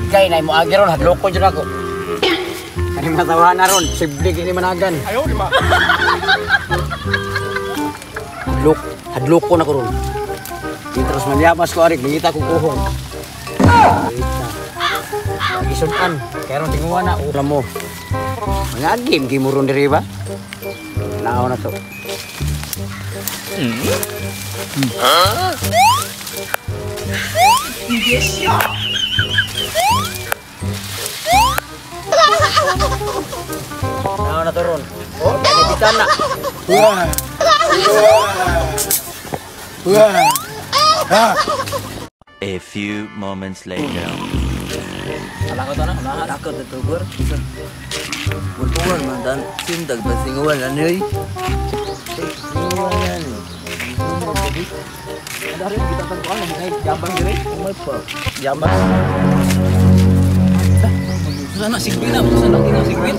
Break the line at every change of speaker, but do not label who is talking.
Kay na mo agi ron hadloko jud ako. Kani matawa na ron, siblig ini managan. Ayo di ma. Hadloko na ko ron. Di terus manyapas ko arik mangita ko kuhong. Isunan, kaya ron tinguha na ulam mo. Mga game mo ron diri ba? Naaw na to. Yes, ya. Naaw na to ron. Oh, kanibitan na.
A few moments later.
Alako to na,
Takot na to, Gor. Buntungan man, dan sintag ba singawan na niyoy? Singawan na niyo.
ada rin kita tentuan lagi naik jambang diri.
Umay pa.
Jambang. Sana sigbin na, sana tinggal sigbin.